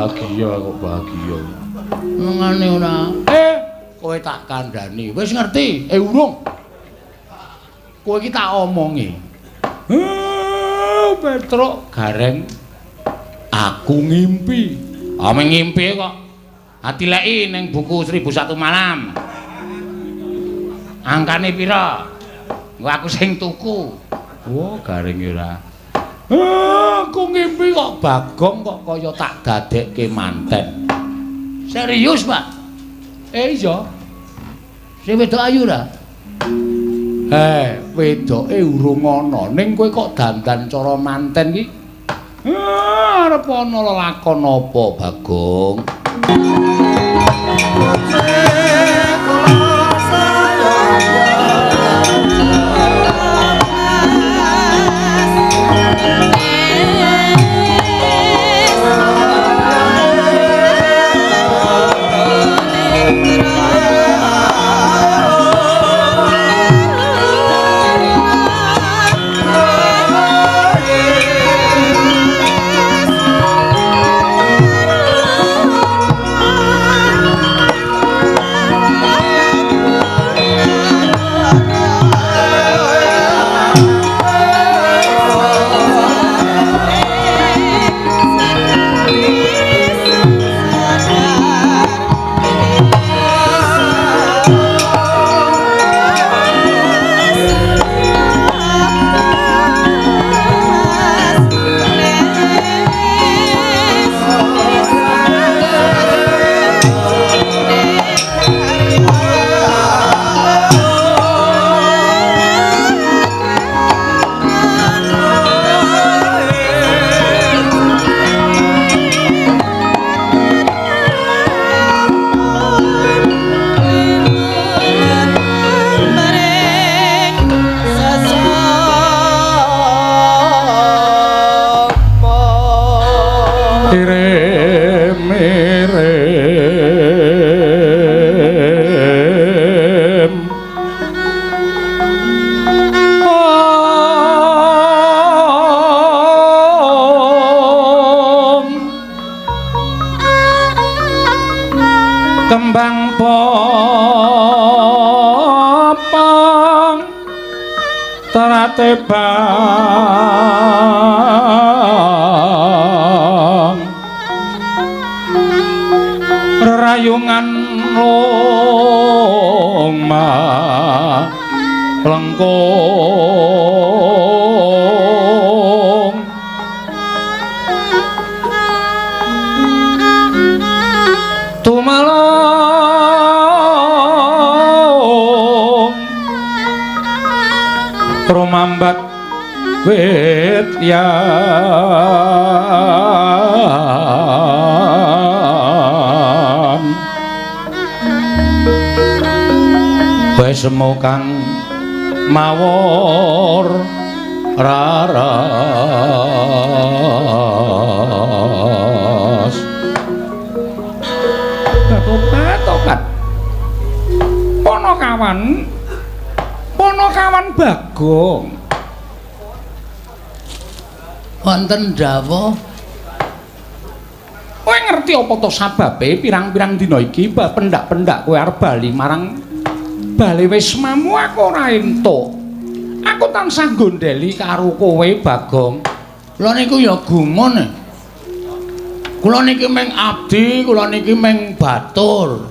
bahagia kok bahagia. Mengane ora. Kowe tak kandhani. Wis ngerti? Urung. Kowe iki tak omongi. Petruk gareng aku ngimpi. Ameng ngimpi kok. Atileki ning buku 1001 malam. Angkane pira? Engko aku sing tuku. Wah, gareng ora. Aku ngimpi kok Bagong kok kaya tak dadekke manten. Serius, Pak? Iya. Sing wedok ayu ra? Wedoke urung ana. Ning kowe kok dandan cara manten iki? Arep ana lelakon apa, Bagong? Kembang popong terate bang rerayungan loma lengkung rumambat wit yan wis kang mawur raras tobat Ponokawan Bagong wonten dawuh kowe ngerti apa to sababe pirang-pirang dina iki mbah pendak-pendak kowe arep bali marang bale wismamu aku ora entuk aku tansah gondeli karo kowe Bagong kula niku ya gumun kula niki meng abdi kula niki meng batur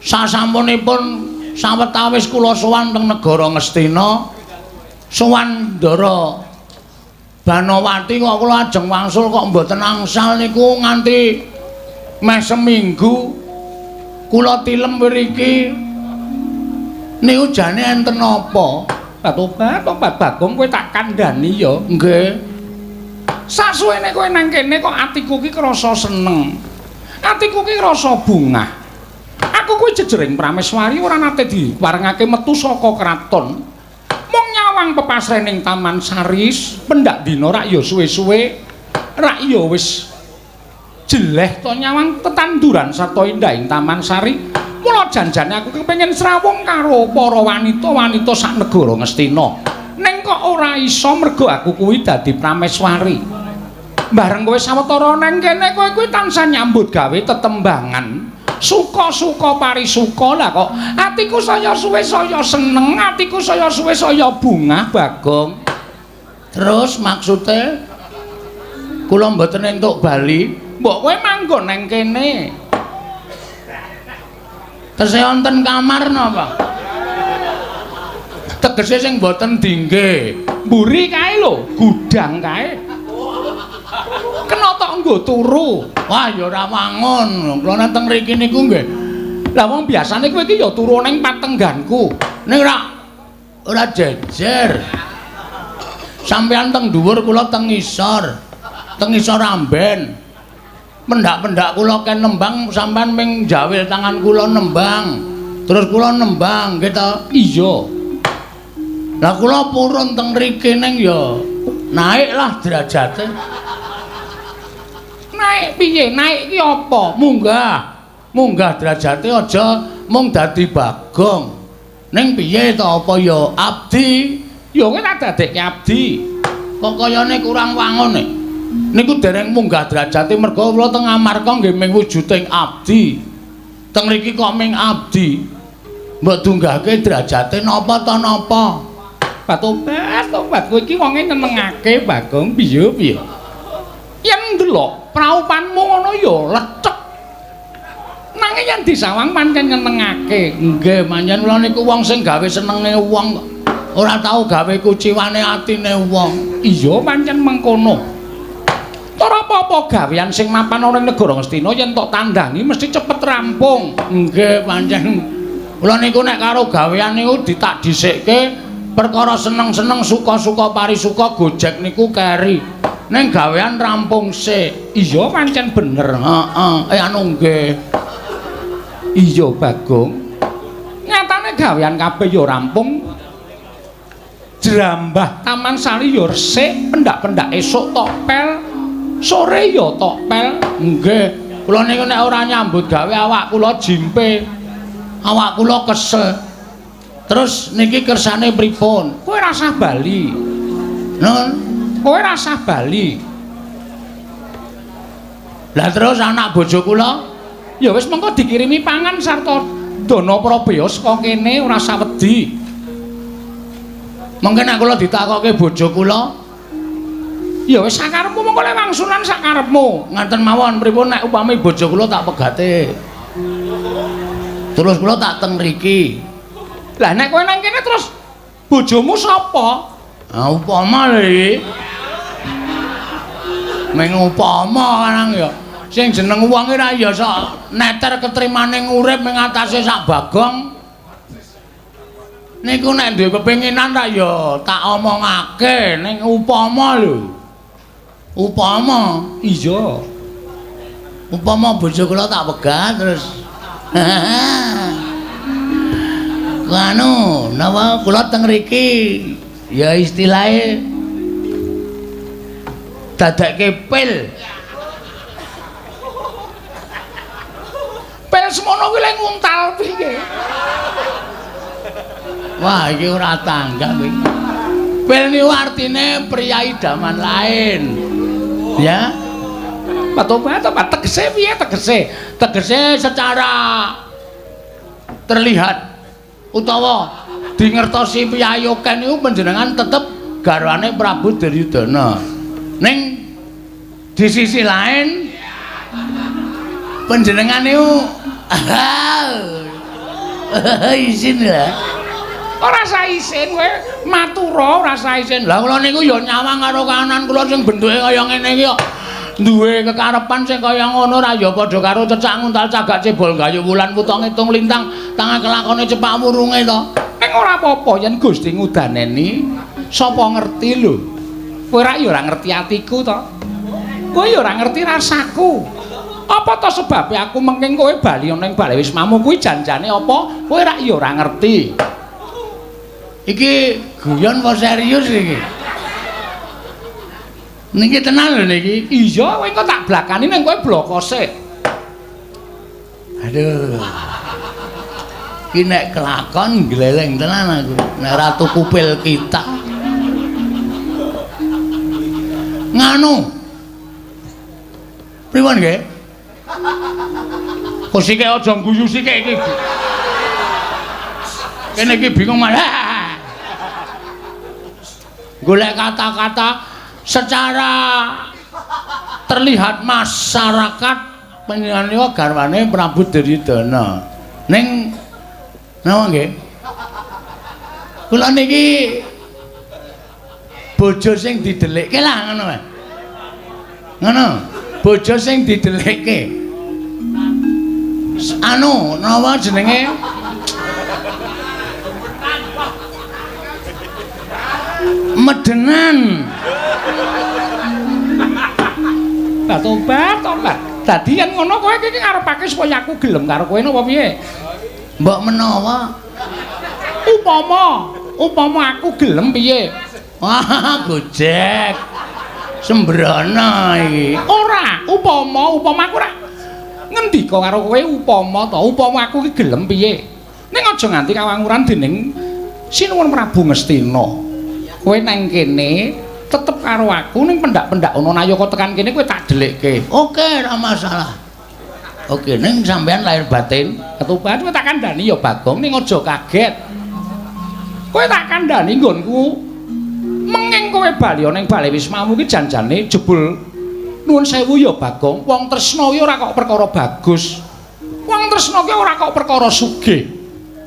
sasampunipun sawetawis kula sowan teng negara Ngastina sowan Ndara Banowati kok kula ajeng wangsul kok mboten angsal niku nganti meh seminggu kula tilem mriki niku jane enten apa? Tobat Bagong kowe tak kandhani ya. Nggih. Sasuwene kowe nang kene kok atiku ki krasa seneng. Atiku ki krasa bungah. Aku kuwi jejering prameswari ora nate diwarengake metu saka kraton. Mung nyawang pepasrening Taman Saris, pendak dina rak ya suwe-suwe rak ya wis jeleh to nyawang tetanduran sarta indahing Taman Sari. Mula janjane aku kepengin srawung karo para wanita-wanita sak negara Ngastina. Ning kok ora iso mergo aku kuwi dadi prameswari. Bareng kowe sawetara nang kene kowe kuwi tansah nyambut gawe tetembangan. Suka-suka parisuka lah kok. Atiku saya suwe saya seneng, atiku saya suwe saya bungah Bagong. Terus maksude kula mboten entuk bali, Mbok kowe manggon nang kene. tesih wonten kamar napa? Tegese sing mboten dingge. Mburi kae lho, gudang kae. Kena tok nggo turu. Wah ya ora wangun. Kula nang mriki niku nggih. Lah wong biasane kowe iki ya turu ning patengganku. Ning ora jejer. Sampeyan teng dhuwur kula teng ngisor. Teng ngisor amben. Pendak-pendak kula ken nembang sampean ming jawil tangan kula nembang. Terus kula nembang nggih ta? Iya. Lah kula purun teng mriki ning ya naiklah derajate. Naik piye? Naik ki apa? Munggah derajate aja mung dadi Bagong. Ning piye ta apa ya abdi? Ya kowe tak dadekke abdi. Kok kayane kurang wangun nek. Niku dereng munggah derajate merga kula teng Amarga nggih ming wujuding abdi. Teng mriki kok ming abdi. Mbok dunggahke derajate napa ta napa? Tobat kowe iki wonge nyenengake Bagong piye? Yen ndelok praupanmu ngono ya lecek. Nanging yen disawang pancen nyenengake. Nggih, manjen kula niku wong sing gawe senenge wong kok. Ora tau gawe kuciwane atine wong. Iya pancen mengkono. Ora apa-apa gawean sing mapan ana ning negara Ngastina yen tok tandangi mesti cepet rampung. Nggih, pancen kula niku nek karo gawean niku ditak dhisikke perkara seneng-seneng suka-suka parisuka Gojek niku keri. Ning gawean rampung sik. Iya pancen bener. Heeh, anu nggih. Iya Bagong. Nyatane gawean kabeh ya rampung. Jrambah Taman Sari ya resik, pendak-pendak esuk tok pel, sore ya tok pel. Nggih, kula niku nek ora nyambut gawe awak kula jimpe. Awak kula kesel. Terus niki kersane pripun? Kowe rasah bali. Nun, Kowe rasah bali. lah terus anak bojo kula Ya wis mengko dikirimi pangan sarta dana prabaya saka kene ora usah wedi. mungkin nek kula ditakoke bojo kula Ya wis sakarepmu mengko le wangsulan sakarepmu. ngaten mawon pripun nek upami bojo kula tak pegate. Terus kula tak teng mriki. Lah nek kowe nang kene terus bojomu sapa? Ah upama lho. Meng upama kan ya. Sing jeneng wong ora ya sok neter ketrimaning urip ing atase sak Bagong. Niku nek duwe kepinginan ra ya tak omongake ning upama lho. Upama, Iya. upama bojo kula tak pegat terus. Anu, napa kula teng mriki ya istilahé dadekke pil. Pel semono kuwi le nguntal piye? Wah, iki ora tanggap iki. Pil niku artine pria idaman lain. Ya. Tobat tegese piye tegese? Tegese secara terlihat utawa dingertosi piyayoken niku panjenengan tetep garwane Prabu Duryudana. Ning di sisi lain panjenengan niku izin lah. Ora sah isin kowe matura ora sah isin. Lah kula niku ya nyawang karo kahanan kula sing bentuke kaya ngene iki kok duwe kekarepan sing kaya ngono ra ya padha karo cecak nguntal cagak cebol gayu wulan puto ngitung lintang tangan kelakone cepak wurunge to. Ning ora apa-apa yen Gusti ngudaneni sapa ngerti lho. Kowe ra ya ora ngerti atiku to. Kowe ya ora ngerti rasaku. Apa to sebabe aku mengking kowe bali ning bale wismamu kuwi janjane apa? Kowe ra ya ora ngerti. Iki guyon apa serius iki? Niki tenan lho niki. Iya, kowe engko tak blakani ning kowe blokose. Aduh. Ki nek kelakon gleleng tenan aku. Nek ratu kupil kita. Nganu. Pripun nggih? Kok sike aja guyu sike iki. Kene iki bingung malah. Golek kata-kata secara terlihat masyarakat panjenengan garwane Prabu Duryudana. Ning napa nggih? Kula niki bojo sing didelikke lah ngono wae. Ngono, bojo sing didelikke. Anu, napa jenenge? Medenan. Lah tobat. Dadi yen ngono kowe iki ngarepake supaya aku gelem karo kowe napa piye? Mbok menawa Upama aku gelem piye? wah gojek. Sembrono iki. Ora, upama aku ora ngendika karo kowe upama aku iki gelem piye. Ning aja nganti kawanguran dening Sinuwun Prabu Ngastina. Kowe nang kene tetep karo aku ning pendak-pendak ana nayaka tekan kene kowe tak delikke. Oke, ora masalah. Oke, ning sampean lahir batin. Ketuban kowe tak kandhani ya Bagong ning aja kaget. Kowe tak kandhani nggonku. Menging kowe bali ning Bale Wismamu ki janjane jebul nuwun sewu ya Bagong. Wong tresna ki ora kok perkara bagus. Wong tresna ki ora kok perkara sugih.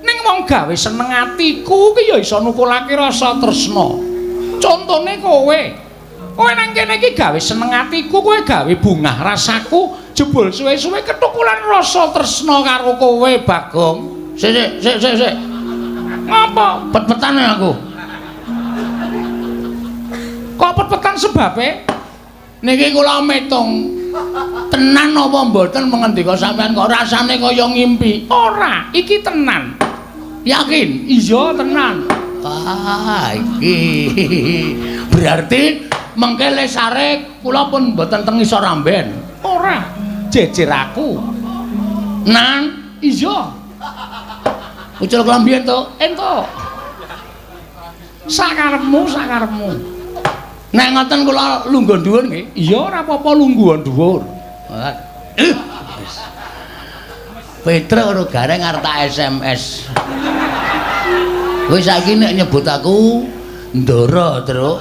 Ning wong gawe seneng atiku ki ya iso nukulake rasa tresna. Contone kowe nang kene iki gawe seneng atiku, kowe gawe bungah rasaku, jebul suwe-suwe ketukulan rasa tresna karo kowe Bagong. Sik. Ngapa? Pet-petane aku. Kok pet-petan sebabe? Niki kula metung. Tenan apa mboten mengendika sampean kok rasane kaya ngimpi? Ora, iki tenan. Yakin? Iya, tenan. Ah, iki. Berarti mengke lesare kula pun mboten teng isor ramben. Ora, jejer aku. Nan, Iya. ucul kelambian to. Entuk. Sakarepmu. Nek ngoten kula lungguh dhuwur nggih. Iya, ora apa-apa lungguhan dhuwur. Petruk karo gareng arep tak SMS. Kowe saiki nek nyebut aku Ndara, Truk.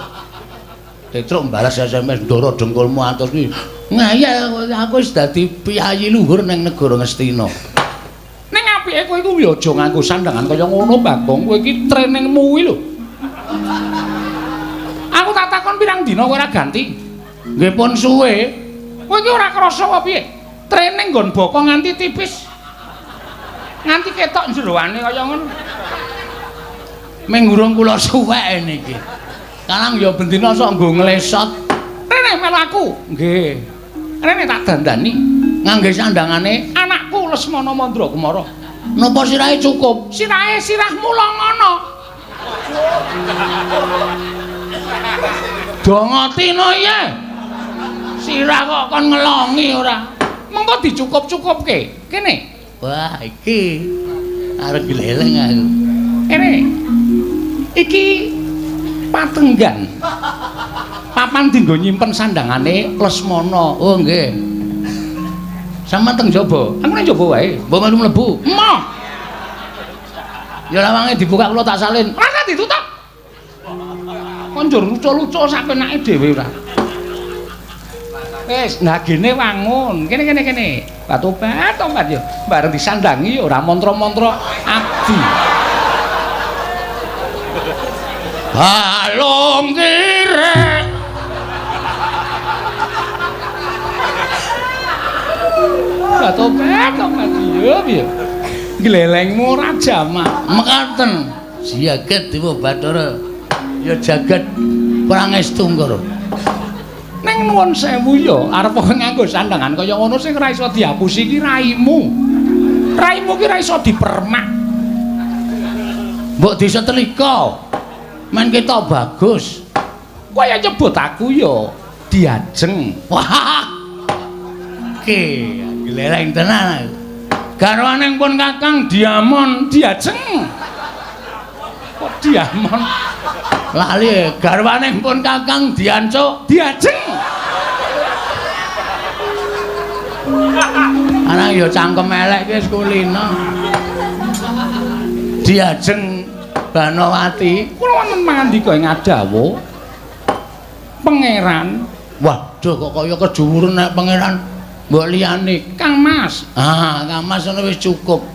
Petruk balas SMS Ndara dengkulmu atus kuwi. Ngayal aku wis dadi piyayi luhur ning negara Ngastina. Ning apike kowe iku ya aja nganggo sandangan kaya ngono, Bagong. Kowe iki trainingmu kuwi lho. Aku tak takon pirang dina kowe ora ganti? Nggih pun suwe. Kowe iki ora krasa apa piye? Training nggon bokong nganti tipis. Nganti ketok jeroane kaya ngono. Menggurung kula suwek niki. Kalang ya bendina sok nggo nglesot. Rene melu aku. Nggih. Rene tak dandani Ngangge sandangane anakku Lesmana Mandra Kumara. napa sirahe cukup? Sirahmu longono. Dongotina iya. Sirah kok kon ngelongi ora. Mengko dicukup-cukupke. Kene. Wah, iki arep gleleng aku. Kene. Iki patenggan. Papan dinggo nyimpen sandangane Lesmana. Oh nggih. Sampeyan teng jaba. Aku nang jaba wae. Mbok melu mlebu. Emoh. Ya lawange dibuka kula tak salin. Ora ditutup. Konjur lucu-lucu sak penake dhewe ora. Wis, nah gene wangun. Kene. Tobat yo. Bareng disandangi ora mantra-mantra abdi. Balung kirek. Tobat yo piye? Glelengmu ora jamak. Mekaten. Siaget Dewa Bathara. Ya jagat prangestu karo. Ning nuwun sewu yo, arep nganggo sandangan kaya ngono sing ora iso diapusi iki raimu. Raimu ki ora iso dipermak. Mbok disetrika. Men kita bagus. Kaya nyebut aku yo Diajeng. Wah. Oke, gleleng tenan. Garwaning pun Kakang Diamon Diajeng. Kok Diamon? Lali garwaning pun Kakang Diancuk Diajeng. Nang ya cangkem elek ki wis kulino. Diajeng Banowati, kula wonten mangandika ing Adawa. Pangeran, waduh kok kaya keduwuren nek pangeran mbok liyane. Kang Mas. Kang Mas ngono wis cukup.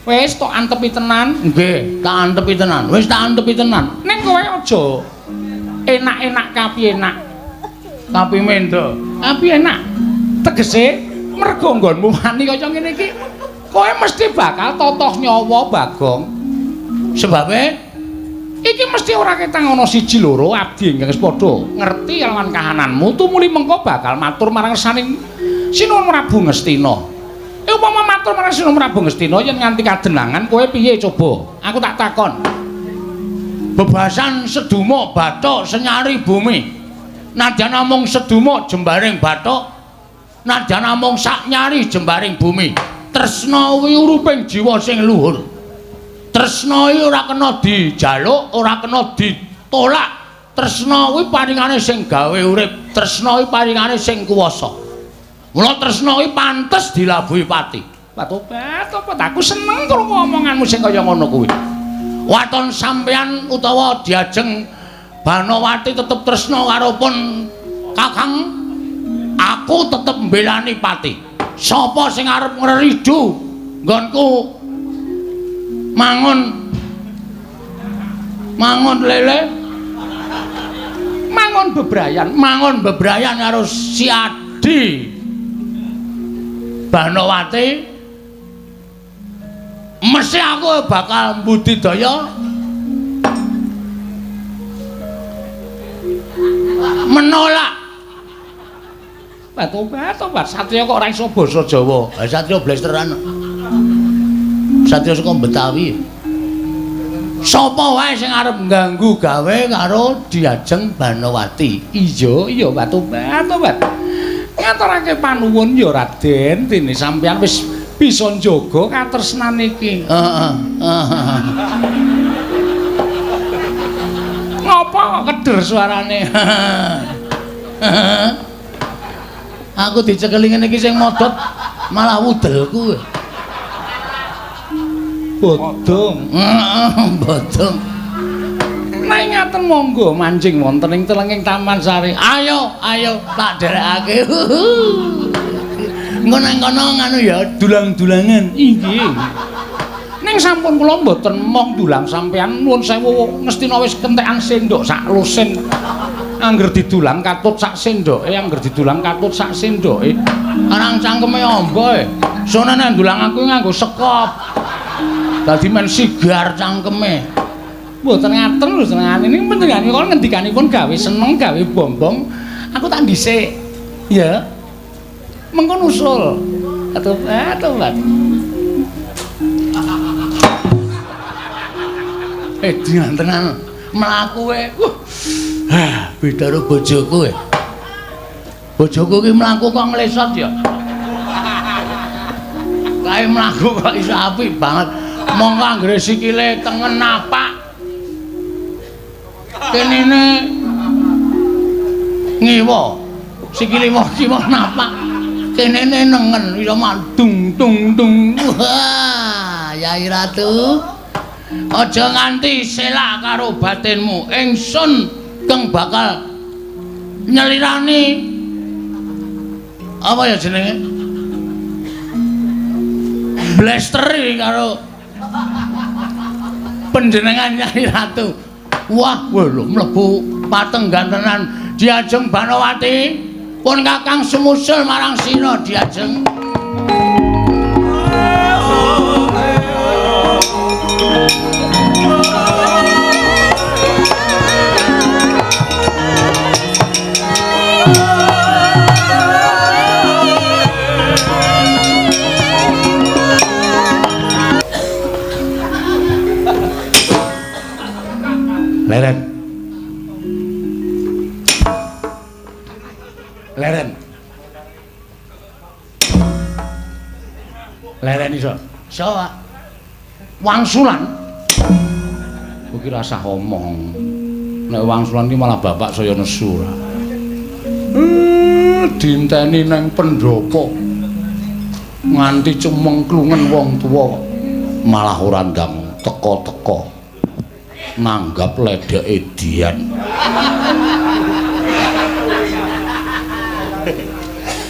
Wis tok antepi tenan. Nggih, tak antepi tenan. Wis tak antepi tenan. Ning kowe aja enak-enak kapi enak. Kapi mendo. Kapi enak. Tegese mergo nggonmu wani kaya ngene iki, kowe mesti bakal totoh nyawa Bagong. Sebabe iki mesti ora ketang ana siji loro abdi ingkang wis padha ngerti kelawan kahananmu tumuli mengko bakal matur marang saning Sinuwun Prabu Ngastina. Upama matur marang Sinuwun Prabu Ngastina yen nganti kadenangan kowe piye coba? Aku tak takon. Bebasan seduma bathuk senyari bumi. Nadyan namung seduma jembaring bathuk, nadyan namung saknyari jembaring bumi. Tresna kuwi uruping jiwa sing luhur. Tresna iki ora kena dijaluk, ora kena ditolak. Tresna kuwi paringane sing gawe urip, tresna kuwi paringane sing kuwasa. Mula tresna kuwi pantes dilabuhi pati. Patobat apa aku seneng krungu omonganmu sing kaya ngono kuwi. Waton sampeyan utawa diajeng Banowati tetep tresna karo pun Kakang, aku tetep mbelani pati. Sapa sing arep ngridu nggonku mangun lele, mangun bebrayan karo si Adi Banowati, mesti aku bakal mbudidaya menolak. Tobat satriya kok ora iso basa Jawa. Satriya blesteran. Satriya saka Betawi. Sapa wae sing arep ngganggu gawe karo Diajeng Banowati. Iya, tobat. Ngaturake panuwun ya Raden, dene sampeyan wis bisa njaga katresnan iki. Heeh. Ngopo kok keder suarane? Aku dicekeli ngene iki sing modot malah wudelku. Bodong. Bodong. Nek ngaten monggo mancing wonten ing telenging Taman Sari. Ayo tak derekake. Engko nang kono nganu ya dulang-dulangan. Inggih. Ning sampun kula mboten mong dulang sampean nuwun sewu Ngastina wis kentekan sendok sak lusin. Angger didulang katut sak sendoke, angger didulang katut sak sendoke. Arang cangkeme amba. Sonane ndulang aku nganggo sekop. Dadi men sigar cangkeme. Mboten ngaten lho senengane ning panjenengan kok ngendikanipun gawe seneng gawe bombong. Aku tak dhisik. Ya. Mengko nusul. Tobat. Dinten mlaku kowe. Beda karo bojoku kowe. Bojoku ki mlaku kok nglesot ya. Kae mlaku kok iso apik banget. Monggo anggere sikile tengen napak. Kenene ngiwa. Sikile kiwa napak. Kenene nengen iso mandung tung. Wah, Yai Ratu. Aja nganti selak karo batinmu. Ingsun kang bakal nyelirani apa ya jenenge? Blasteri karo panjenengan Nyai Ratu. Wah, lho mlebu patenggan tenan Diajeng Banowati. Pun Kakang sumusul marang sira Diajeng. Leren iso. Iso, Pak. Wangsulan. Kuwi rasah omong. Nek wangsulan iki malah bapak saya nesu. Dinteni nang pendopo. nganti cemengklungen wong tuwa malah ora ndang teka-teka nanggap ledeke Dian.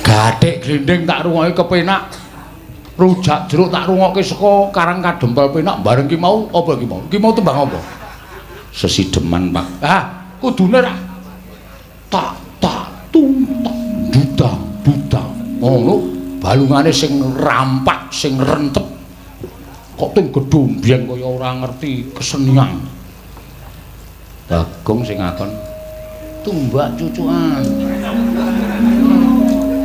Gathik glinding tak rungokke kepenak. Rujak jeruk tak rungokke saka Karang Kadempel penak bareng ki mau apa ki mau? Ki mau tembang apa? Sesideman, Pak. Ah, kudune ra tak tuntak dudang. Ngono balungane sing rampak, sing rentep. Kok teng gedombyeng kaya ora ngerti kesenian. Bagong sing ngakon tumbak cucukan.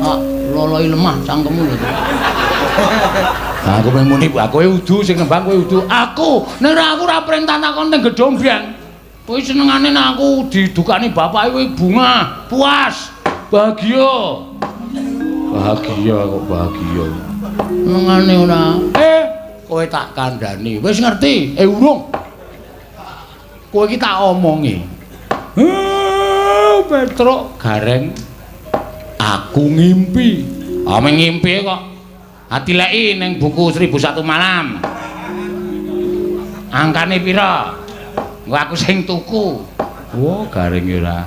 Ah, loloi lemah cangkemmu lho. Aku muni kowe udu sing nembang kowe udu. Aku nek aku ora perintah takon teng gedombyeng. Kowe senengane nek aku didukani bapake kowe bunga, puas, bahagia. Bahagia kok bahagia. Senengane ora. Kowe tak kandhani. Wis ngerti? Urung. Kowe iki tak omongi. Petruk gareng. Aku ngimpi. Ameng ngimpi kok. Atileki ning buku 1001 Malam. Angkane pira? Engko aku sing tuku. Wah, gareng ora.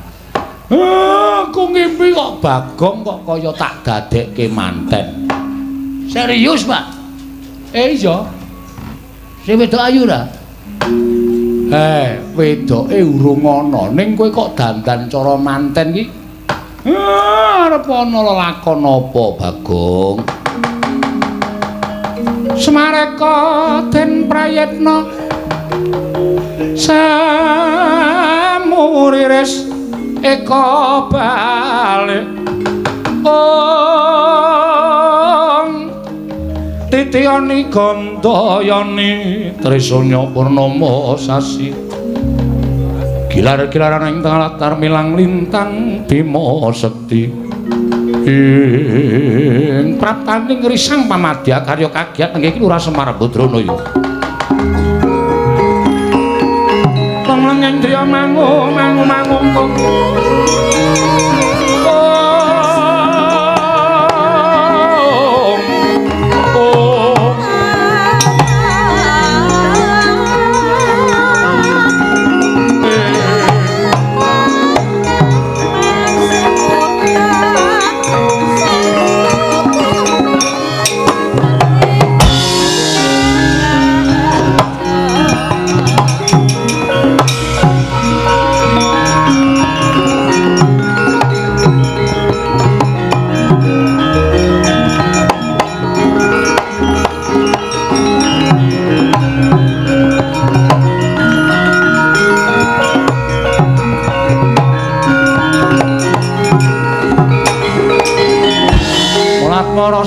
Aku ngimpi kok Bagong kok kaya tak dadekke manten. Serius, Pak? Iya. Sing wedok ayu ra? Wedoke urung ana, ning kowe kok dandan cara manten ki? Arep ana lelakon apa, Bagong? Semareka den prayitna samuriris eka balik titiyani gandayani trisanya purnama sasi gilar-gilaran ing tengah latar milang lintang Bima Sekti ing praptaning risang pamadya karya kagiat nggih Lurah Semar Badranaya panglengen driya mangu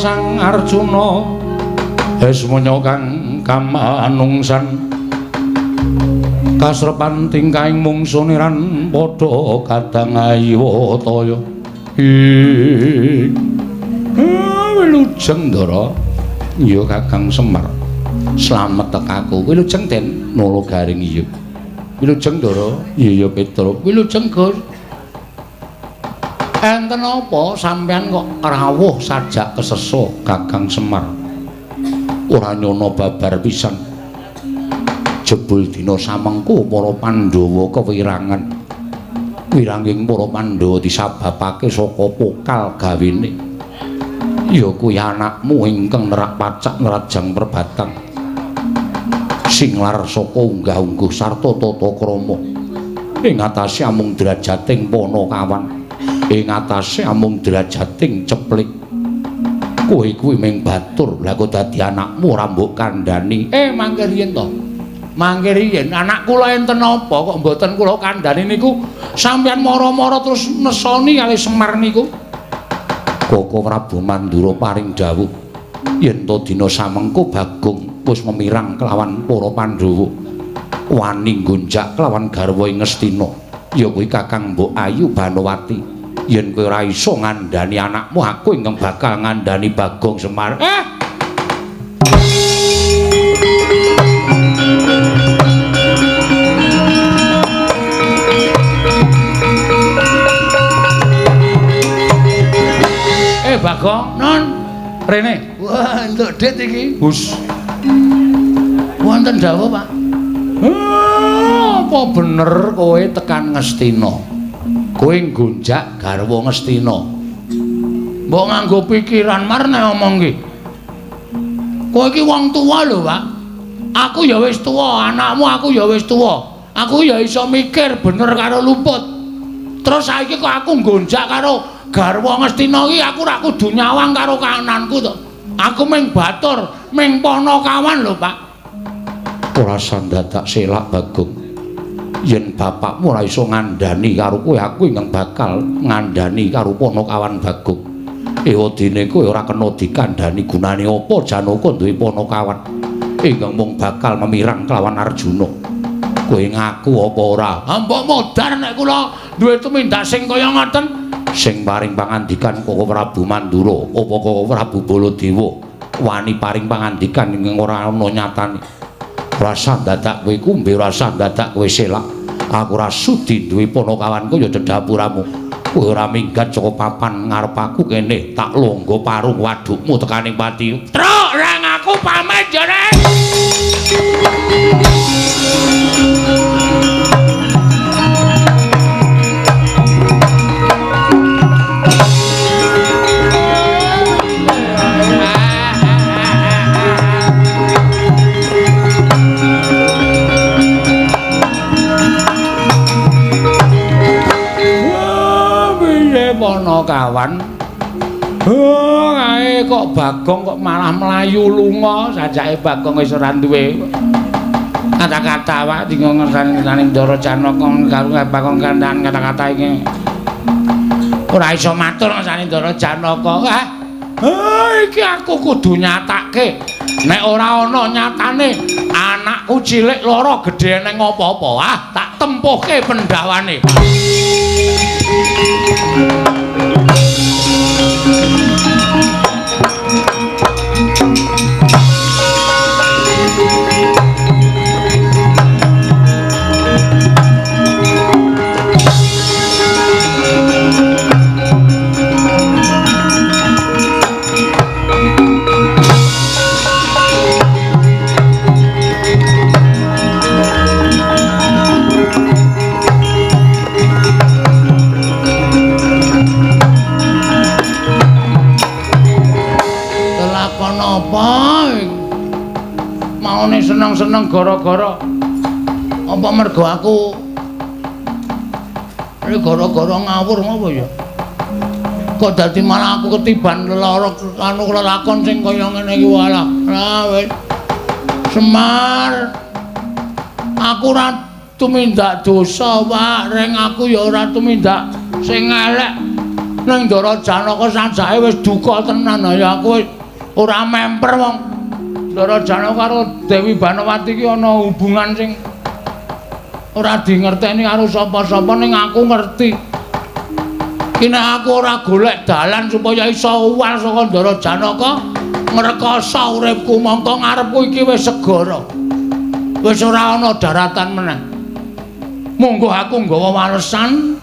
Sang Arjuna esmanya kang kamanungsan kasrepan tingkahing mungsuniran padha kadang ayiwataya Wilujeng Ndara ya Kakang Semar slamet tekaku Wilujeng Den Nalagaring iya Wilujeng Ndara iya Petruk Wilujeng Gur enten apa sampean kok rawuh sajak kesesa Kakang Semar ora nyono babar pisan jebul dina samengko para Pandhawa kewirangan wiranging para Pandhawa disababake saka pokal gawene ya kuwi anakmu ingkang nerak pacak nerajang perbatang sing lar saka unggah-ungguh sarta tata krama ing atase amung drajating Panakawan ing atase amung drajating ceplik kowe kuwi mung batur lha kok dadi anakmu ora mbok kandhani mangke riyen to mangke riyen anak kula enten apa kok mboten kula kandhani niku sampeyan mara-mara terus nesoni kali Semar niku Koko Prabu Mandura paring dawuh yen to dina samengko Bagong wis memirang kelawan para Pandhawa wani gonjak kelawan garwa ing Ngastina ya kuwi Kakang Mbok Ayu Banowati yen kowe ora iso ngandhani anakmu aku ingkang bakal ngandhani Bagong Semar Bagong non Rene. Wah, entuk dit iki. Hus. Wonten dawuh, Pak. Apa bener kowe tekan Ngastina? Kowe nggonjak garwa Ngastina. Mbok nganggo pikiran marne ngomong iki. Kowe iki wong tuwa lho, Pak. Aku ya wis tuwa, anakmu aku ya wis tuwa. Aku ya iso mikir bener karo luput. Terus saiki kok aku nggonjak karo garwa Ngastina iki aku ora kudu nyawang karo kananku to. Aku ming batur, ming Panakawan lho, Pak. Ora sandadak selak Bagong. Yen bapakmu ora iso ngandani karo kowe, aku ingkang bakal ngandani karo Panakawan Bagong. Ewadene kowe ora kena dikandani gunane apa Janaka duwe Panakawan. Ingkang mung bakal memirang kelawan Arjuna. Kowe ngaku apa ora? Mbok modar nek kula duwe tumindak sing kaya ngoten. Sing paring pangandikan Koko Prabu Mandura apa Koko Prabu Baladewa wani paring pangandikan ing ora ana nyatane. Rasa dadak kowe kumbe rasa dadak kowe selak. Aku ora sudi duwe Panakawan kaya cedhapuramu. Kowe ora minggat saka papan ngarep aku kene tak longgo parung wadukmu tekaning pati. Truk rang aku pamit jare. Panakawan. Kae kok Bagong kok malah mlayu lunga sajake Bagong wis ora duwe kata-kata wae dingo ngersane Ndara Janaka karo Bagong kandhan kata-kata iki. Ora iso matur ngersane Ndara Janaka. Iki aku kudu nyatake. Nek ora ana nyatane anakku cilik lara gedhe ning apa-apa. Tak tempuhke pendawane. Seneng gara-gara apa mergo aku gara-gara ngawur apa ya kok dadi malah aku ketiban lara anu lelakon sing kaya ngene iki walah wis Semar aku ora tumindak dosa Pak reng aku ya ora tumindak sing elek ning Ndara Janaka sajake wis duka tenan ya aku ora memper wong Ndara Janaka karo Dewi Banawati iki ana hubungan sing ora dingerteni karo sapa-sapa ning aku ngerti. Ki nek aku ora golek dalan supaya iso uwal saka Ndara Janaka, ngrekoso uripku mongko ngarepku iki wis segara. Wis ora ana daratan meneh. Monggo aku nggawa walesan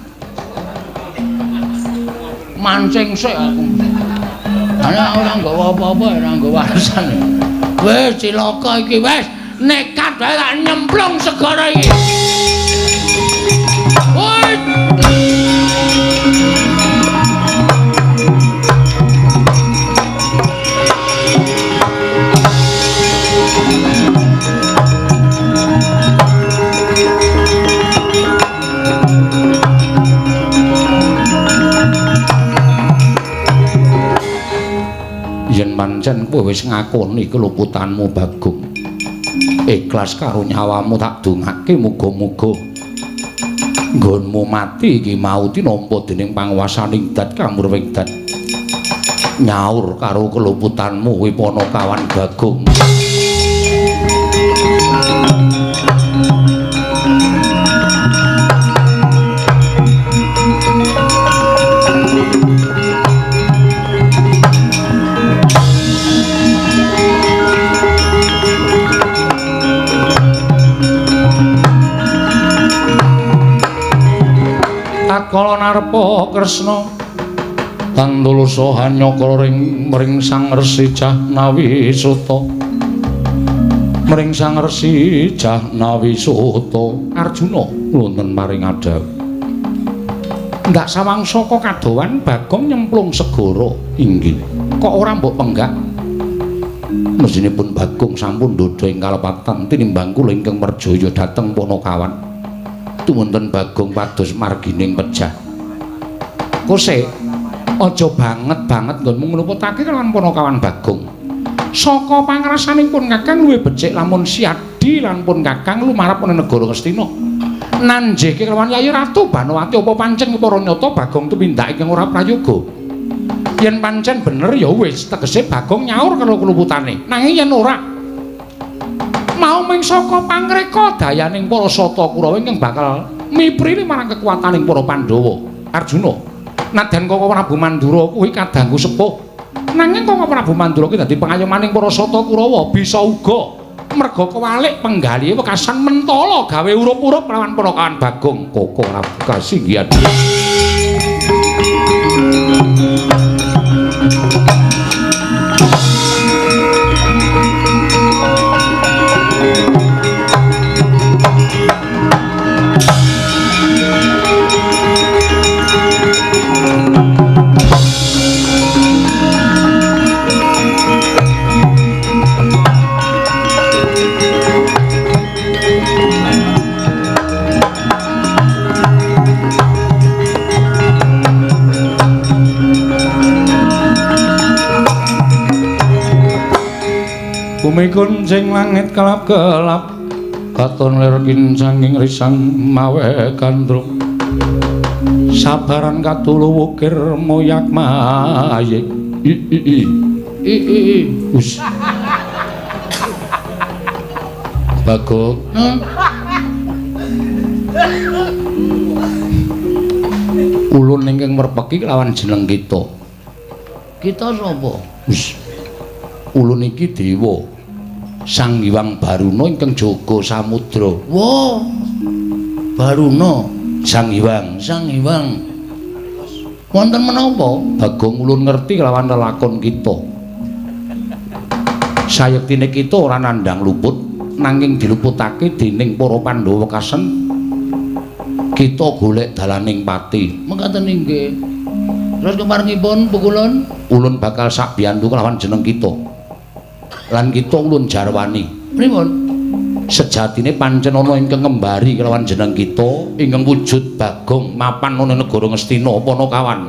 mancing sik aku. Ana ora nggawa apa-apa ora nggawa walesan. Wis cilaka iki wis nekat wae tak nyemplung segara iki. Woi. Yen pancen kowe wis ngakoni keluputanmu Bagong, ikhlas karo nyawamu tak dongake muga-muga nggonmu mati iki mau tinampa dening panguwasaning Dat Kamurwengdat nyaur karo keluputanmu kowe Panakawan Bagong. Kala narpa Kresna Tandul saha nyakra ring Sang Resi Jahnawi Suta. Mring Sang Resi Jahnawi Suta. Arjuna wonten maring adhawu. Ndak sawangsa kadowan Bagong nyemplung segara. Inggih. Kok ora mbok penggak? Mesinipun Bagong sampun ndodha ing kalepatan tinimbang kula ingkang perjaya dhateng Ponokawan. Tumunten Bagong pados margining pejah. Kose aja banget nggonmu ngluputake kelawan Ponokawan Bagong. Saka pangrasanipun Kakang luwih becik lamun Siadi lan pun Kakang lumarap ana negara Ngastina. Nanjeke kelawan Yayi Ratu Banowati apa pancen para nyata Bagong tumindak ingkang ora prayoga. Yen pancen bener ya wis tegese Bagong nyaur karo keluputane. Nanging yen ora mau ming saka pangreka dayaning para Sata Kurawa ingkang bakal miprini marang kekuwataning para Pandhawa. Arjuna, nadyan Koko Prabu Mandura kuwi kadangku sepuh. Nanging Koko Prabu Mandura kuwi dadi pengayomaning para Sata Kurawa bisa uga merga kewalik penggalihe wekasan mentala gawe urup-urup lawan Ponokawan Bagong. Koko Prabu kasinggihan. Bumi kuncing langit kelap-kelap katon lir kincanging risang mawe kandrung sabaran katulu wukir moyak mayik us Bagong ulun ingkang merpeki lawan jeneng kita sapa us ulun iki dewa Sang Hyang Baruna ingkang jaga samudra. Wah. Baruna, Sang Hyang. Wonten menapa? Bagong ulun ngerti lawan lelakon kita. Sayektine kita ora nandhang luput, nanging diluputake dening para Pandhawa wekasan kita golek dalaning pati. Mekaten inggih. Terus keparengipun pukulun ulun bakal sak biyantu lawan jeneng kita. Lan kita ulun jarwani. Pripun? Sejatine pancen ana ingkang ngembari kelawan jeneng kita ingkang wujud Bagong mapan ana negara Ngastina Ponokawan.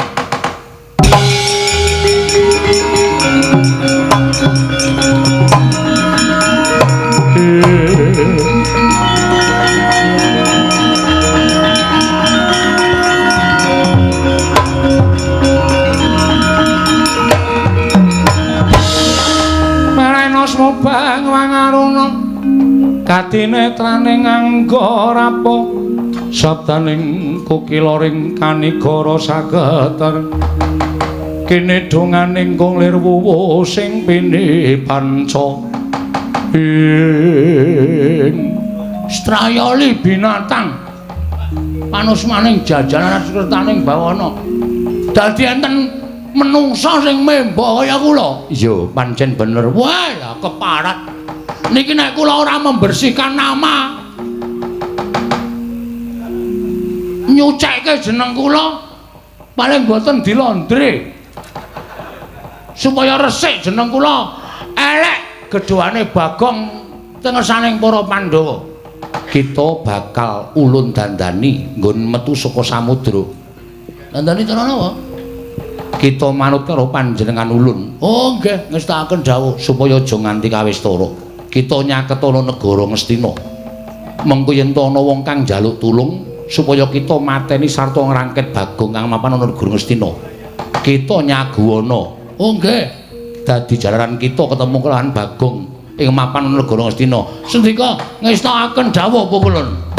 Bang wangaruna katinetrane nganggo rapo sabdaning kukiloring kanigara sageter kene donganing kunglir wuwu sing pinipanca ing strayali binatang panusmaning jajanan sekretaning bawana dadi enten menungsa sing memba kaya kula. Iya, pancen bener. Wah, ya keparat. Niki nek kula ora membersihkan nama, nyucekke jeneng kula, paling boten dilondre. Supaya resik jeneng kula, elek gedhoane Bagong tengesaning para Pandhawa. Kita bakal ulun dandani nggon metu saka samudra. Dandani cara napa? Kita manut karo panjenengan ulun. Oh nggih, ngestakaken dawuh supaya aja nganti kawistara. Kita nyaket ana negara Ngastina. Mengko yen ana wong kang njaluk tulung supaya kita mateni sarta ngrangket Bagong kang mapan ana negara Ngastina. Kita nyaguwana. Oh nggih. Dadi jalaran kita ketemu kelawan Bagong ing mapan ana negara Ngastina. Sendika ngestakaken dawuh pukulun.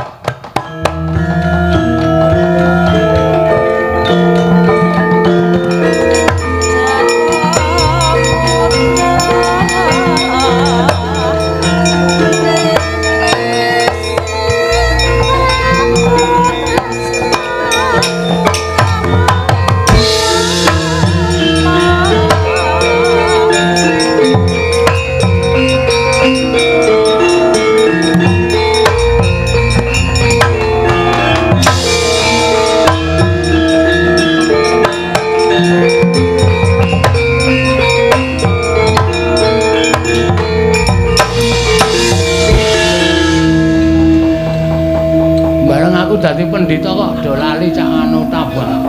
dadi pendhita kok do lali cak anu tabah.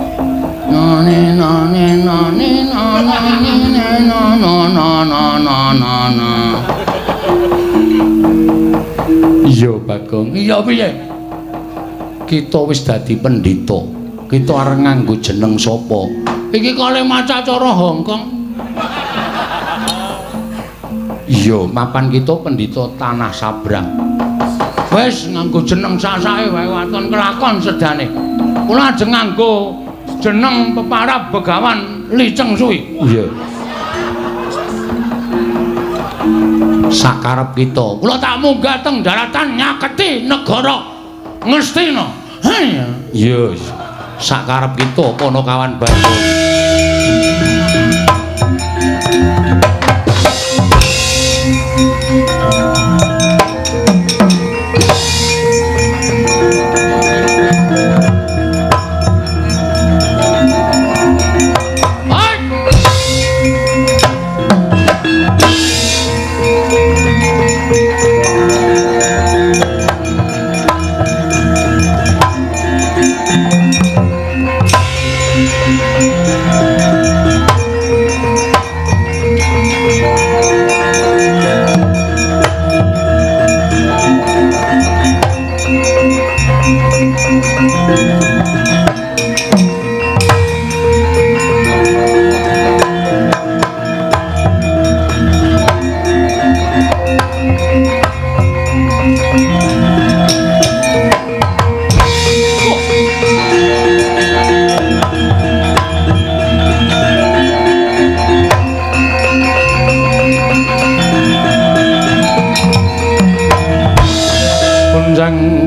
None none none none. Iya Bagong. Iya piye? Kita wis dadi pendhita. Kita arep nganggo jeneng sapa? Iki kalih maca cara Hongkong. Iya, mapan kita pendhita Tanah Sabrang. Wis nganggo jeneng sak-sake wae waton kelakon sedane. Kula ajeng nganggo jeneng peparab Begawan Liceng Suwi. Iya. Sakarep kita. Kula tak munggah teng daratan nyaketi negara Ngastina. Ha ya. Iya. Sakarep kita Ponokawan Bagong.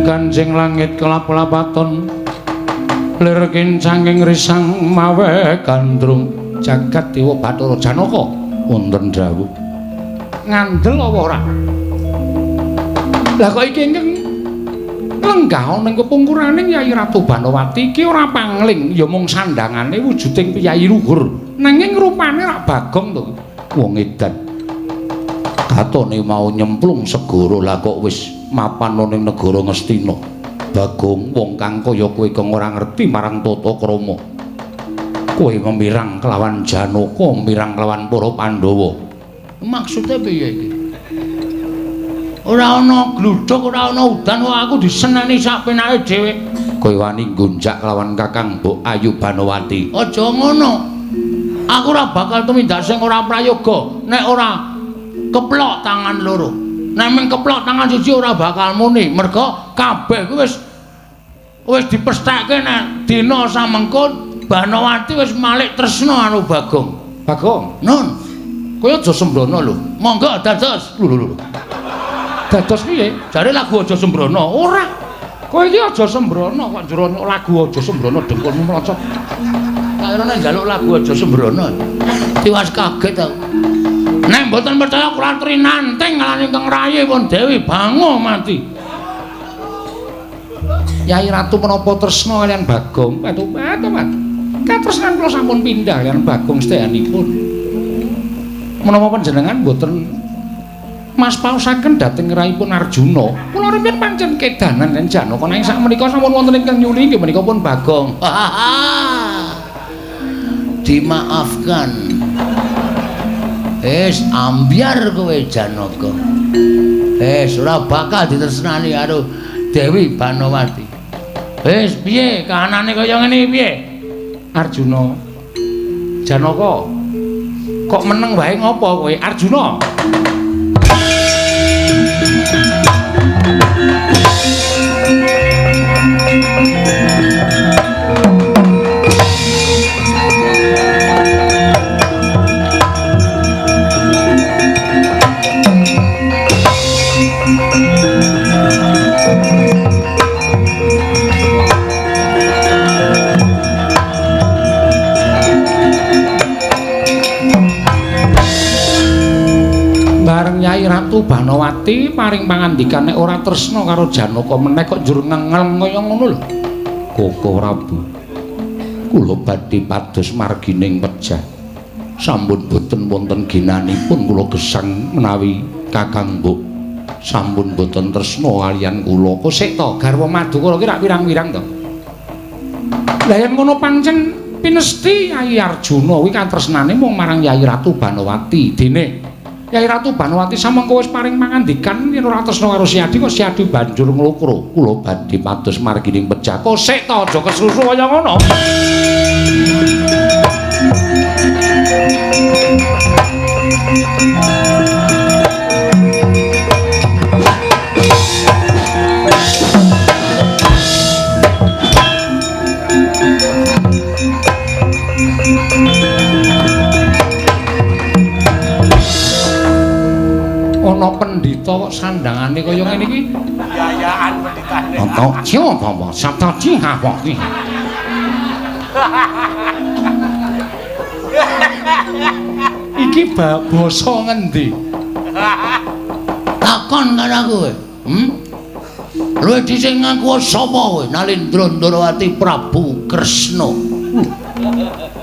Kanjeng langit kelap-lapaton lir kincanging risang mawe gandrung jagat dewa Bathara Janaka wonten dawuh ngandel apa ora lah kok iki ingkang lenggah ning kepungkuraning Yayi Ratu Banowati iki ora pangling ya mung sandhangane wujuding piyayi luhur nanging rupane rak Bagong to wong edan katone mau nyemplung segara lah kok wis mapan ning negara Ngastina. Bagong wong kang kaya kowe kang ora ngerti marang tata krama. Kowe ngemirang kelawan Janaka, mirang kelawan para Pandhawa. Maksude piye iki? Ora ana gludhuk, ora ana udan kok aku diseneni sak penake dhewe. Kowe wani gonjak kelawan Kakang Mbok Ayu Banowati. Aja ngono. Aku ora bakal tumindak sing ora prayoga nek ora keplok tangan loro. Nek mung keplok tangan siji ora bakal muni, merga kabeh kuwi wis dipesthekke nek dina samengko Banowati wis malik tresna anu Bagong. Bagong, Nun, kowe aja sembrono lho. monggo dados. Lho. Dados piye? Jare lagu aja sembrono. Ora. Kowe iki aja sembrono kok jero lagu aja sembrono dengkulmu mlocot. Kairane njaluk lagu aja sembrono. Tiwas kaget aku. Nek mboten percaya kula aturi nanting kalane Kang Rayi pun Dewi Bango mati. Yayi Ratu menapa tresna kaliyan Bagong? Patu. Katresnan kula sampun pindah kaliyan Bagong sedayanipun. Menapa panjenengan mboten Mas pausaken dhateng rayipun Arjuna? Kula riyen pancen kedanan lan Janaka nanging sakmenika sampun wonten ingkang nyuli nggih menika pun Bagong. Dimaafkan. Ambyar kowe Janaka. Ora bakal ditresnani karo Dewi Banowati. Piye kahanane kaya ngene piye? Arjuna. Janaka. Kok meneng wae ngopo kowe? Arjuna. Yayi Ratu Banowati paring pangandikan nek ora tresna karo Janaka meneh kok njur ngengel kaya ngono lho. Koko Prabu. Kula badhe pados margining pejah. Sampun boten wonten ginanipun kula gesang menawi Kakang Mbok sampun boten tresna kaliyan kula. Kok sik to garwa Madukara ki rak wirang-wirang to. Lah yen ngono pancen pinesti Yai Arjuna kuwi katresnane mung marang Yai Ratu Banowati. Dene Yai Ratu Banowati samengko wis paring mangandikan yen ora tresna karo Si Adi kok Si Adi banjur nglukro. Kula badhe mados margining pejah. Kok sik to aja kesusu kaya ngono. Ana pendhita kok sandhangane kaya ngene iki. Yayaan pendhitane. Apa coba apa sabda cingah apa iki. Iki basa ngendi? Takon karo aku kowe. Luwih dhisik ngaku sapa kowe? Nalindra Ndarawati Prabu Kresna.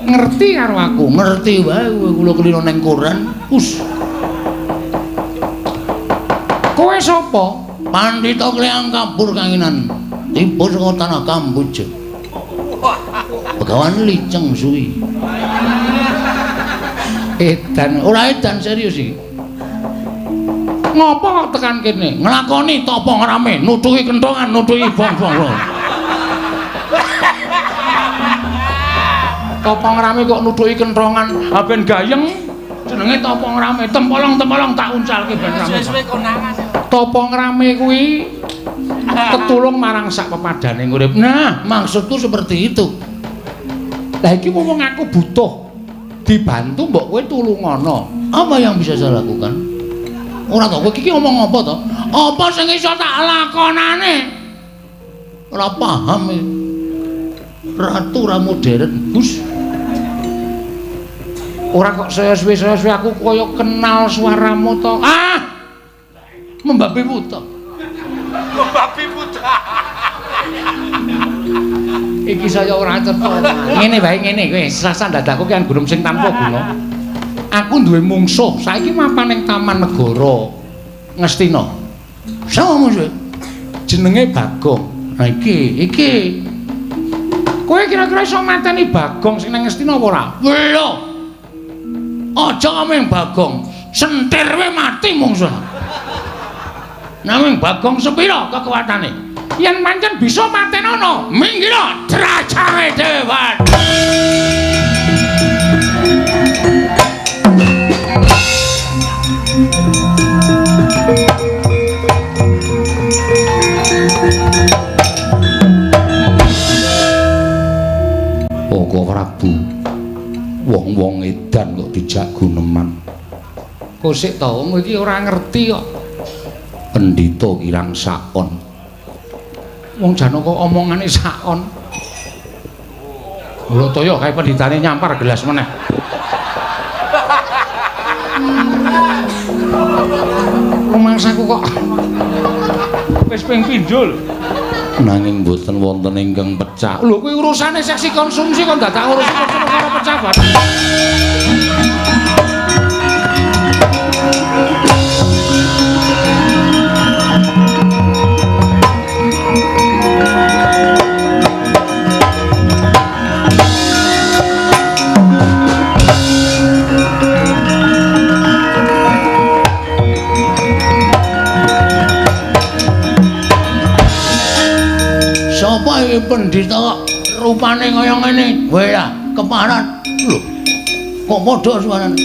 Ngerti karo aku. Ngerti wae kowe kula kelino ning koran. Kowe sapa? Pandhita Klyang Kabur Kanginan. Tiba saka tanah Kamboja. Begawan liceng suwi. Edan, ora edan serius iki. Ngopo kok tekan kene? Nglakoni tapa ngrame, nutuhi kenthongan, nutuhi bong-bong. Tapa ngrame kok nutuhi kenthongan, ha ben gayeng. Jenenge tapa ngrame, tempolong-tempolong tak uncalke ben rame. Suwe konangan. Tapa ngrame kuwi tetulung marang sak pepadane urip. Nah, maksudku seperti itu. Lah iki wong aku butuh dibantu mbok kowe tulungono. Apa yang bisa saya lakukan? Ora to, kowe iki ngomong apa to? Apa sing iso tak lakonane? Ora paham iki. Ratu ra modern, Gus. Ora kok saya suwe-suwe aku kaya kenal suaramu to. Ah! Membabi buta. Membabi buta. Iki saya ora cetha. Ngene wae ngene kowe sasar dadaku ki gunung sing tanpa guna. Aku duwe mungsuh, saiki mapan ning Taman Negara Ngastina. Sapa musuhe? Jenenge Bagong. Nah iki. Kowe kira-kira iso mateni Bagong sing nang Ngastina apa ora? Lho. Aja kameng Bagong, sentir wae mati mungsuh. Naming Bagong sepira kekuatane? Yen pancen bisa matenono, minggir derajate dewan. Oka Prabu, wong-wong edan kok dijak guneman. Kok sik ta wong iki ora ngerti kok. Pendhita kirang sakon. Wong Janaka omongane sakon. Lho toyo kae pendhitane nyampar gelas meneh. Rumangsaku kok wis ping pindul. Nanging mboten wonten ingkang pecah. Lho kuwi urusane seksi konsumsi kok dadak urusan karo pecah barang. Sapa iki pendhita kok rupane kaya ngene? Kowe ya, keparat. Lho. Kok padha suarane?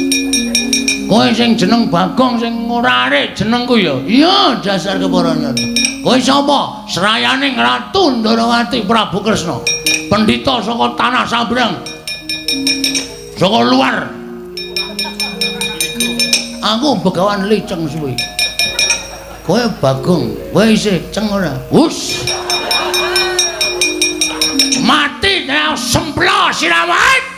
Kowe sing jeneng Bagong sing ora arek jenengku ya. Iya, dasar keparangan. Kowe sapa? Serayaning Ratu Ndarawati Prabu Kresna. Pendhita saka tanah Sabrang. Saka luar. Aku Begawan liceng suwe. Kowe Bagong, kowe isih ceng ora? Wus. Mati dengan semplo siraman.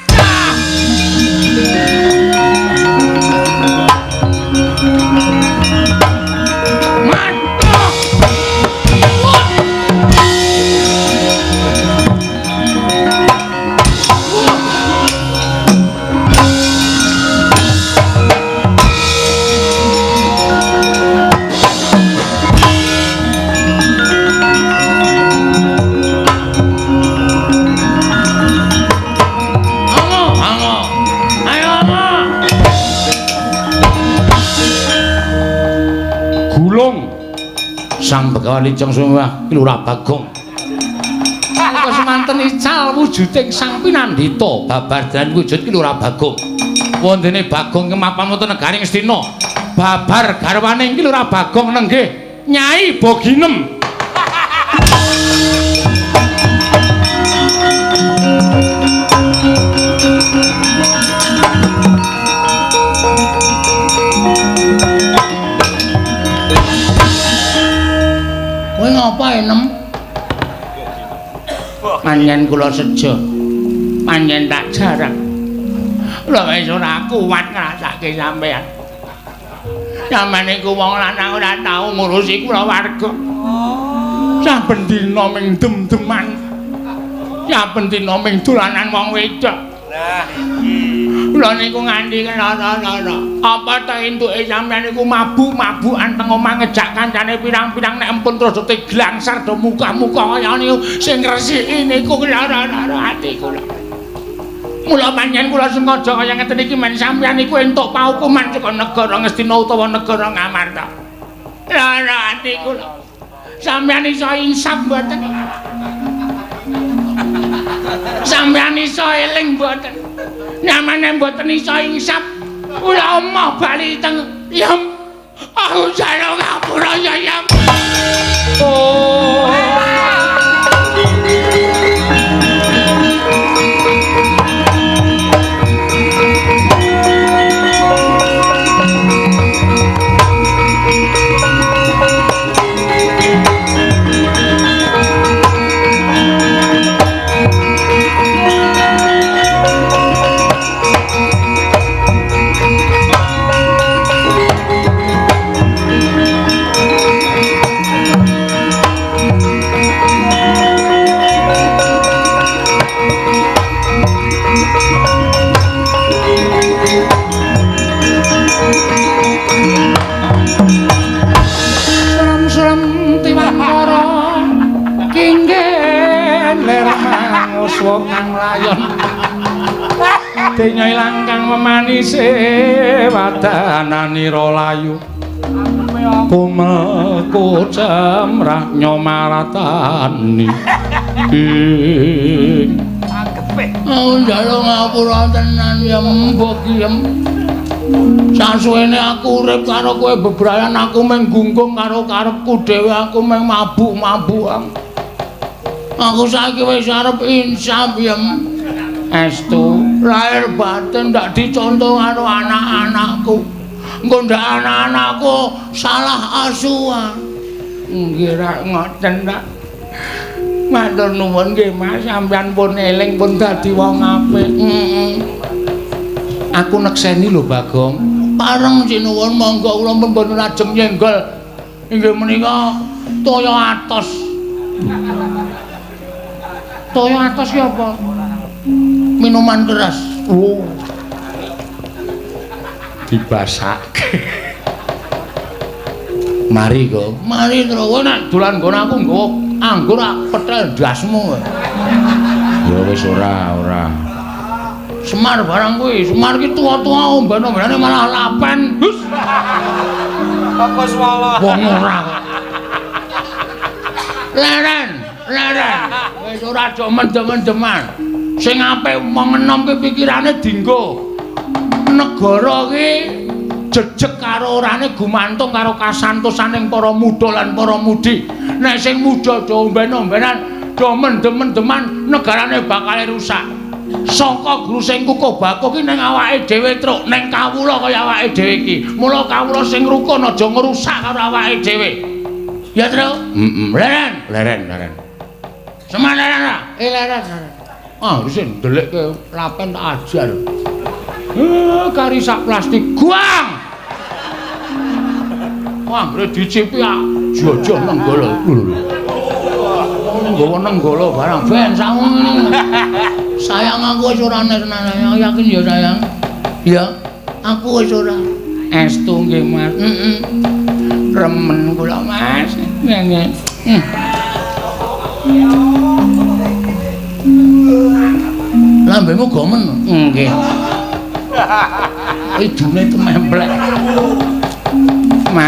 Wulung Sang Begawan Lijeng Sumewah Lurah Bagong nalika semanten ical wujuding Sang Pinandhita babar dan wujud ki Lurah Bagong wondene Bagong kemapan wonten negaring Astina babar garwane ki Lurah Bagong nenggih Nyai Boginem apa enem panjen kula sejo panjen tak jarang lho wis ora kuat ngrasake sampean sampean niku wong lanang ora tau ngurusi kula warga saben dina ming dem-deman saben dina ming dolanan wong wedok nah lho niku nganti kena-kena apa ta entuke sampean niku mabuk-mabukan teng omah ngejak kancane pirang-pirang nek empun terus glangsar do muka-muka kaya niku sing ngresiki niku lara-lara ati kula. Mula panjenengan kula sengaja kaya ngeten iki men sampean niku entuk paukuman saka negara Ngastina utawa negara Ngamarta. Lara ati kula. Sampean iso insaf mboten? Sampean iso eling mboten? Nyamane mboten iso insaf. Kula omah bali teng Yam. Aku jare ngapura ya Yam. Oh. Wong kang layon Denyai langkang memanise wadananira layu Kumelku cemrah nyomaratani Aku njaluk ngapura tenan ya mbok kiem Sasuwene aku urip karo kowe bebrayan aku mung gunggung karo karepku dhewe aku mung mabuk-mabukan Aku saiki wis arep insaf ya. Estu lahir batin ndak dicontoh karo anak-anakku. Engko ndak anak-anakku salah asuhan. Nggih ra ngoten ta. Matur nuwun nggih Mas, sampeyan pun eling pun dadi wong apik. Aku nekseni lho Bagong. Pareng sinuwun monggo kula pun mboten lajeng nyenggol. Inggih menika toya atos. Toya atos ki apa? Minuman keras. Oh. Dibasake. Mari kok. Mari terus kowe nek dolan nggon aku nggo anggur petel dasmu. Ya wis ora. Semar barang kuwi, Semar ki tuwa-tuwa omben-ombene malah lapen. Hus. Apa swala? Wong ora kok. Leren. Wis ora aja mendem-mendeman. Sing apik wong enom ki pikirane dienggo. Negara ki jejeg karo orane gumantung karo kasantosaning para muda lan para mudi. Nek sing muda do omben-ombenan, do mendem-mendeman, negarane bakal rusak. Saka guru sing kukuh bako ki ning awake dhewe truk, ning kawula kaya awake dhewe iki. Mula kawula sing rukun aja ngrusak karo awake dhewe. Ya, Tru? Leren. Semana ra? Leren. Ah, wis ndelekke lapen tak ajar. Kari sak plastik guang. Wah, ngre dicipi jojo nenggala. Nggawa nenggala barang ben sawengi. Sayang aku wis ora nerna, yakin ya sayang. Ya, aku wis ora. Estu nggih, Mas. Remen kula, Mas. Nggih. Lambemu gomen. Nggih. Idune tememplek.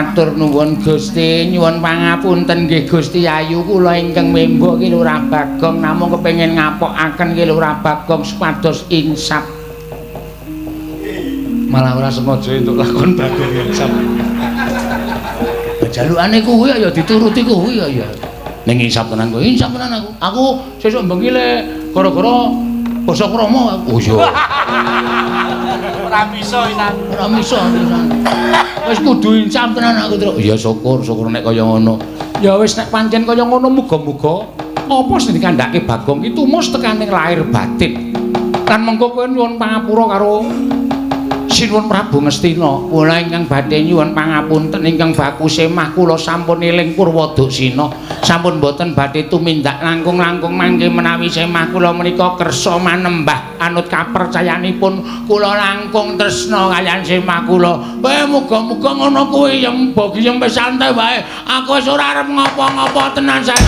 Matur nuwun Gusti, nyuwun pangapunten nggih Gusti Ayu, kula ingkang membo ki Lurah Bagong namung kepengin ngapokaken ki Lurah Bagong supados insap. Malah ora sengaja entuk lakon Bagong insap. Jalukane kuwi ya dituruti kuwi ya. Ning insap tenan kuwi, insap tenan aku. Aku sesuk bengi le gara-gara basa krama. Oh iya. Ora bisa pisan. Ora bisa pisan. Wis kudu insap tenan aku, Tru. Ya syukur nek kaya ngono. Ya wis nek pancen kaya ngono muga-muga apa sing dikandhake Bagong iki tumus tekaning lahir batin. Lan mengko kowe nyuwun pangapura karo Sinuwun Prabu Ngastina. Kula ingkang badhe nyuwun pangapunten ingkang baku semah kula sampun eling Purwadaksina. Sampun boten badhe tumindak langkung-langkung mangke menawi semah kula menika kersa manembah anut kapercayanipun kula langkung tresna kaliyan semah kula. Muga-muga ngono kuwi yang bogi yang wis santai wae. Aku wis ora arep ngapa-ngapa tenan sae.